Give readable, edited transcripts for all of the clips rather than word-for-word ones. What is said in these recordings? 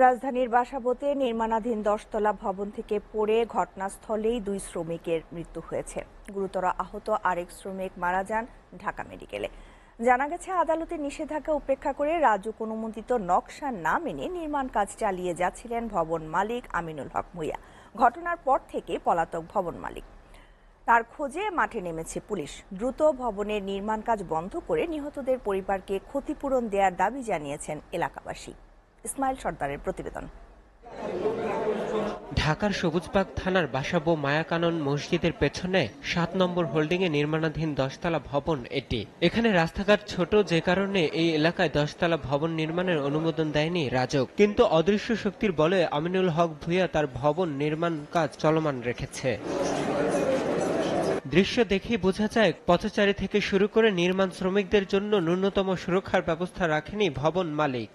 রাজধানীর বাসাবোতে নির্মাণাধীন 10তলা ভবন থেকে পড়ে ঘটনাস্থলেই 2 শ্রমিকের মৃত্যু হয়েছে। গুরুতর আহত আরেক শ্রমিক মারা যান ঢাকা মেডিকেলে। জানা গেছে, আদালতের নিষেধাজ্ঞা উপেক্ষা করে রাজুক অনুমোদিত নকশা না মেনে নির্মাণ কাজ চালিয়ে যাচ্ছিলেন ভবন মালিক আমিনুল হক ভূঁইয়া। ঘটনার পর থেকে পলাতক ভবন মালিক, তার খোঁজে মাঠে নেমেছে পুলিশ। দ্রুত ভবনের নির্মাণ কাজ বন্ধ করে নিহতদের পরিবারকে ক্ষতিপূরণ দেওয়ার দাবি জানিয়েছেন এলাকাবাসী। ইসমাইল সর্দারের প্রতিবেদন। ঢাকার সবুজবাগ থানার বাসাবো মায়াকানন মসজিদের পেছনে 7 নম্বর হোল্ডিংয়ে নির্মাণাধীন 10তলা ভবন এটি। এখানে রাস্তাঘাট ছোট, যে কারণে এই এলাকায় 10তলা ভবন নির্মাণের অনুমোদন দেয়নি রাজুক। কিন্তু অদৃশ্য শক্তির বলে আমিনুল হক ভূঁইয়া তার ভবন নির্মাণ কাজ চলমান রেখেছে। দৃশ্য দেখেই বোঝা যায়, পথচারী থেকে শুরু করে নির্মাণ শ্রমিকদের জন্য ন্যূনতম সুরক্ষার ব্যবস্থা রাখেনি ভবন মালিক।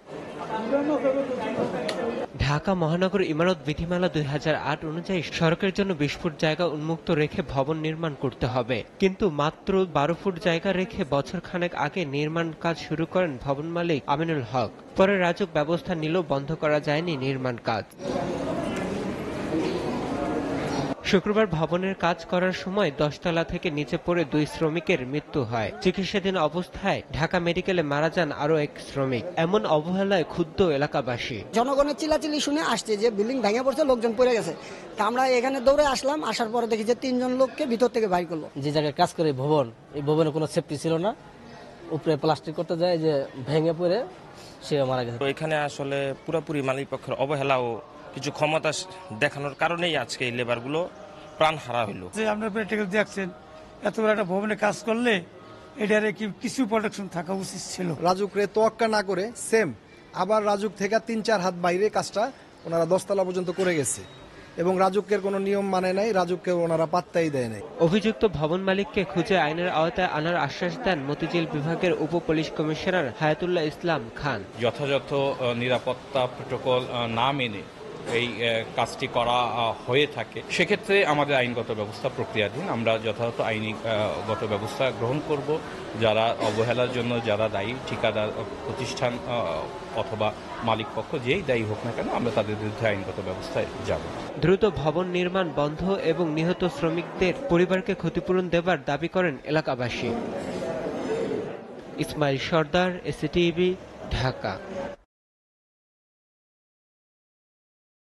ঢাকা মহানগর ইমারত বিধিমালা 2008 অনুযায়ী সড়কের জন্য 20 ফুট জায়গা উন্মুক্ত রেখে ভবন নির্মাণ করতে হবে, কিন্তু মাত্র 12 ফুট জায়গা রেখে বছর খানেক আগে নির্মাণ কাজ শুরু করেন ভবন মালিক আমিনুল হক। পরে রাজুক ব্যবস্থা নিলেও বন্ধ করা যায়নি নির্মাণ কাজ। শুক্রবার ভবনের কাজ করার সময় 10তলা থেকে নিচে পড়ে 2 শ্রমিকের মৃত্যু হয়। চিকিৎসাধীন অবস্থায় ঢাকা মেডিকেলে মারা যান আরো এক শ্রমিক। এমন অবহেলায় ক্ষুব্ধ এলাকাবাসী। জনগণের চিল্লাচিল্লি শুনে আসছে যে বিল্ডিং ভেঙে পড়ছে, লোকজন পড়ে গেছে। তা আমরা এখানে দৌড়ে আসলাম, আসার পরে দেখি যে 3 জন লোককে ভিতর থেকে বাইর করলো। যে জায়গায় কাজ করে ভবন, এই ভবনে কোনো সেফটি ছিল না, উপরে প্লাস্টিক করতে যায় যে ভেঙে পড়ে সে মারা গেছে। এখানে আসলে পুরোপুরি মালিক পক্ষের অবহেলা ও কিছু ক্ষমতা দেখানোর কারণেই আজকে এই লেবারগুলো প্রাণ হারা হইলো। যে আপনারা প্র্যাকটিক্যাল দেখছেন, এত বড় একটা ভবনে কাজ করলে এটারে কিছু প্রোটেকশন থাকা উচিত ছিল। রাজুকরে তোয়াক্কা না করে সেম আবার রাজুক থেকে 3-4 হাত বাইরে কাজটা ওনারা 10তলা পর্যন্ত করে গেছে এবং রাজুকের কোনো নিয়ম মানে নাই, রাজুককে ওনারা পাত্তাই দেয় নাই। অভিযুক্ত ভবন মালিককে খুঁজে আইনের আওতায় আনার আশ্বাস দেন মতিঝিল বিভাগের উপ পুলিশ কমিশনার হায়াতুল্লাহ ইসলাম খান। যথাযথ নিরাপত্তা প্রোটোকল না মেনে এই কাজটি করা হয়ে থাকে, সেক্ষেত্রে আমাদের আইনগত ব্যবস্থা প্রক্রিয়াধীন। আমরা যথাযথ আইনগত ব্যবস্থা গ্রহণ করব। যারা অবহেলার জন্য যারা দায়ী, ঠিকাদার প্রতিষ্ঠান অথবা মালিক পক্ষ যেই দায়ী হোক না কেন, আমরা তাদের বিরুদ্ধে আইনগত ব্যবস্থায় যাব। দ্রুত ভবন নির্মাণ বন্ধ এবং নিহত শ্রমিকদের পরিবারকে ক্ষতিপূরণ দেবার দাবি করেন এলাকাবাসী। ইসমাইল সর্দার, এসিটিভি, ঢাকা।